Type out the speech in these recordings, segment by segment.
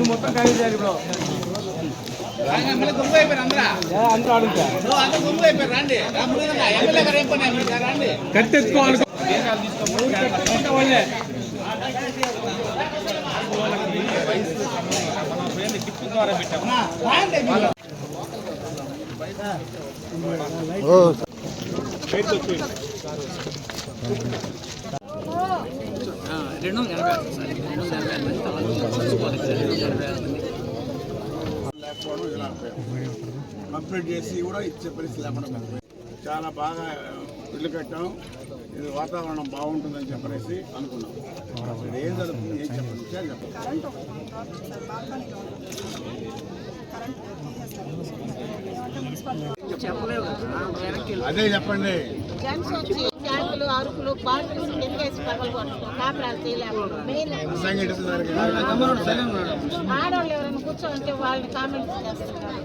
మొత్తం ఖాళీ bro కట్టెత్తుకోవాలి complete చేసి కూడా ఇచ్చే పరిస్థితి లేకుండా చాలా బాగా ఇల్లు కట్టాం. ఇది వాతావరణం బాగుంటుందని చెప్పేసి అనుకున్నాం. ఏం జరుగుతుంది ఏం చెప్పండి. అదే చెప్పండి. అరుకులు బాటిల్స్ కిందేసి కాపురాలు చేయలేము. ఆడవాళ్ళు ఎవరైనా కూర్చోంటే వాళ్ళని కామెంట్స్ చేస్తున్నారు.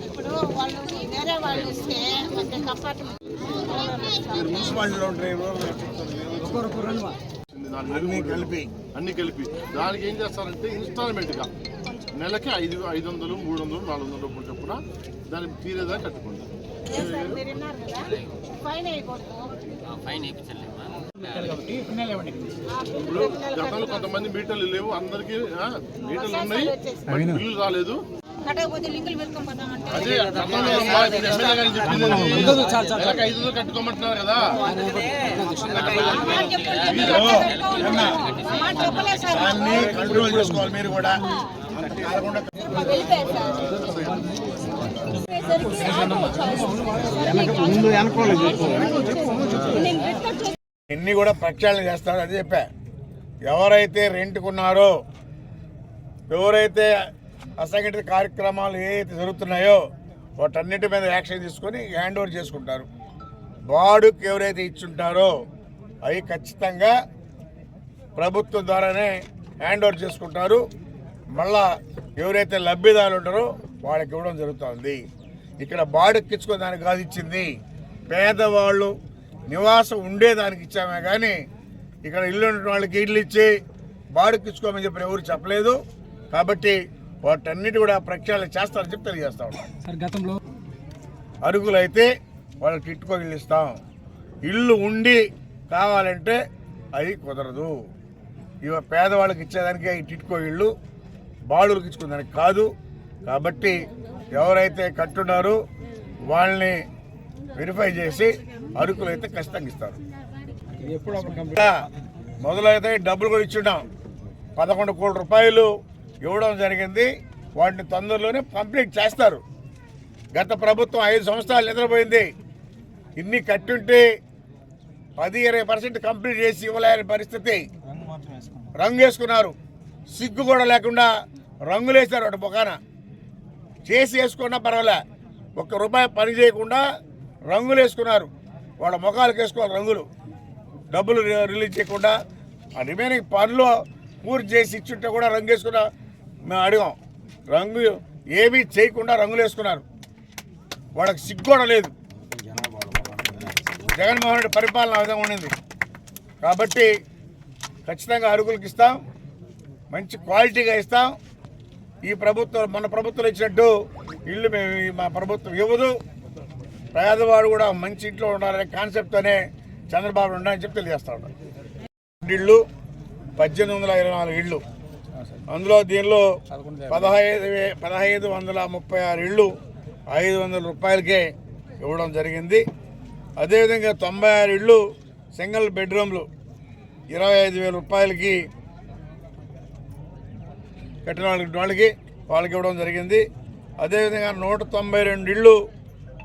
ఇప్పుడు వాళ్ళు వేరే వాళ్ళు ఇస్తే కంపార్ట్మెంట్ అన్ని కలిపి దానికి ఏం చేస్తారంటే ఇన్స్టాల్మెంట్ గా నెలకి 500, 300, 400 రూపాయలు చొప్పున దాన్ని తీరేదా కట్టుకుంటారు. ఇప్పుడు గతంలో కొంతమంది మీటర్లు లేవు, అందరికి మీటర్లు ఉన్నాయి, బిల్లు రాలేదు. అదే ఎమ్మెల్యే గారు చెప్పింది 500 కట్టుకోమంటున్నారు కదా. దాన్ని కంట్రోల్ చేసుకోవాలి మీరు కూడా. ఇన్ని కూడా ప్రక్షాళన చేస్తారు. అది చెప్పా. ఎవరైతే రెంట్కున్నారో, ఎవరైతే అసంఘటిత కార్యక్రమాలు ఏవైతే జరుగుతున్నాయో వాటన్నిటి మీద యాక్షన్ తీసుకొని హ్యాండ్ ఓవర్ చేసుకుంటారు. బాడుకు ఎవరైతే ఇచ్చుంటారో అవి ఖచ్చితంగా ప్రభుత్వం ద్వారానే హ్యాండ్ ఓవర్ చేసుకుంటారు. మళ్ళా ఎవరైతే లబ్ధిదారులు ఉంటారో వాళ్ళకి ఇవ్వడం జరుగుతుంది. ఇక్కడ బాడుకు ఇచ్చుకునే దానికి కాదు ఇచ్చింది, పేదవాళ్ళు నివాసం ఉండేదానికి ఇచ్చామే కానీ ఇక్కడ ఇల్లు ఉన్న వాళ్ళకి ఇల్లు ఇచ్చి బాడుకు ఇచ్చుకోమని చెప్పి ఎవరు చెప్పలేదు. కాబట్టి వాటన్నిటి కూడా ప్రక్షాళన చేస్తారని చెప్పి తెలియజేస్తా ఉన్నాం. గతంలో అరుగులు అయితే వాళ్ళకి టిట్కో ఇల్లు ఇస్తాం. ఇల్లు ఉండి కావాలంటే అది కుదరదు. ఇవ పేదవాళ్ళకి ఇచ్చేదానికి ఈ టిట్కో ఇళ్ళు బాడులకు ఇచ్చుకునేదానికి కాదు. కాబట్టి ఎవరైతే కట్టున్నారో వాళ్ళని వెరిఫై చేసి అరుకులు అయితే ఖచ్చితంగా ఇస్తారు. మొదలైతే డబ్బులు కూడా ఇచ్చున్నాం. 11 కోట్ల రూపాయలు ఇవ్వడం జరిగింది. వాటిని తొందరలోనే కంప్లీట్ చేస్తారు. గత ప్రభుత్వం 5 సంవత్సరాలు నిద్రపోయింది. ఇన్ని కట్టుంటే 10-20% కంప్లీట్ చేసి ఇవ్వలేని పరిస్థితి. రంగు వేసుకున్నారు. సిగ్గు కూడా లేకుండా రంగులు వేశారు. వాటి ముఖాన చేసి వేసుకున్నా పర్వాలే, ₹1 పని చేయకుండా రంగులు వేసుకున్నారు. వాళ్ళ ముఖాలకు వేసుకోవాలి రంగులు. డబ్బులు రిలీజ్ చేయకుండా ఆ రిమైనింగ్ పనులు పూర్తి చేసి ఇచ్చుంటే కూడా రంగు వేసుకున్నా మేము అడిగాం. రంగు ఏమీ చేయకుండా రంగులు వేసుకున్నారు. వాళ్ళకి సిగ్గు కూడా లేదు. జగన్మోహన్ రెడ్డి పరిపాలన ఆ విధంగా ఉండింది. కాబట్టి ఖచ్చితంగా అరుగులకు ఇస్తాం, మంచి క్వాలిటీగా ఇస్తాం. ఈ ప్రభుత్వం మన ప్రభుత్వం ఇచ్చినట్టు ఇల్లు మా ప్రభుత్వం ఇవ్వదు. పేదవాడు కూడా మంచి ఇంట్లో ఉండాలనే కాన్సెప్ట్తోనే చంద్రబాబు ఉండాలని చెప్పి తెలియజేస్తా ఉన్నాం. ఇళ్ళు 1824 ఇళ్ళు, అందులో దీనిలో 1536 ఇళ్ళు 500 రూపాయలకే ఇవ్వడం జరిగింది. అదేవిధంగా 96 ఇళ్ళు సింగిల్ బెడ్రూమ్లు 25,000 రూపాయలకి కట్టిన వాళ్ళకి ఇవ్వడం జరిగింది. అదేవిధంగా 192 ఇళ్ళు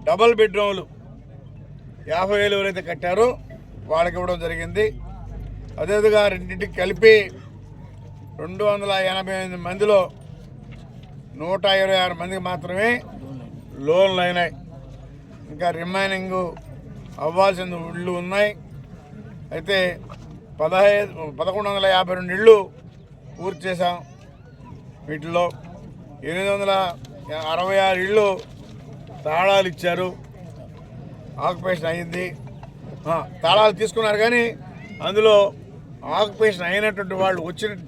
డబల్ బెడ్రూమ్లు 50,000 ఎవరైతే కట్టారో వాళ్ళకి ఇవ్వడం జరిగింది. అదేవిధంగా రెండింటికి కలిపి 288 మందిలో 126 మందికి మాత్రమే లోన్లు అయినాయి. ఇంకా రిమైనింగ్ అవ్వాల్సిన ఇళ్ళు ఉన్నాయి. అయితే 1152 ఇళ్ళు పూర్తి చేశాం. వీటిలో 866 ఇళ్ళు తాళాలు ఇచ్చారు. ఆక్యుపేషన్ అయింది. తాళాలు తీసుకున్నారు కానీ అందులో ఆక్యుపేషన్ అయినటువంటి వాళ్ళు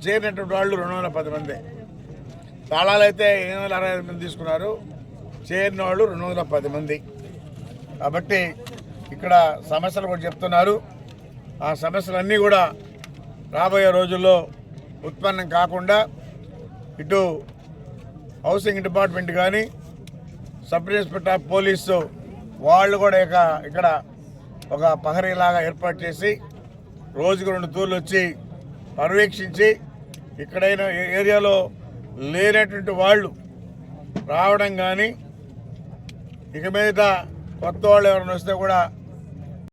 చేరినటువంటి వాళ్ళు 210 మంది. తాళాలు అయితే 865 మంది తీసుకున్నారు, చేరిన వాళ్ళు 210 మంది. కాబట్టి ఇక్కడ సమస్యలు కూడా చెప్తున్నారు. ఆ సమస్యలన్నీ కూడా రాబోయే రోజుల్లో ఉత్పన్నం కాకుండా ఇటు హౌసింగ్ డిపార్ట్మెంట్ కానీ సబ్ ఇన్స్పెక్టర్ ఆఫ్ పోలీసు వాళ్ళు కూడా ఇక్కడ ఒక పహరీలాగా ఏర్పాటు చేసి రోజుకు 2 తూర్లు వచ్చి పర్యవేక్షించి ఇక్కడైనా ఏరియాలో లేనటువంటి వాళ్ళు రావడం కానీ ఇక మీద కొత్త వాళ్ళు ఎవరైనా వస్తే కూడా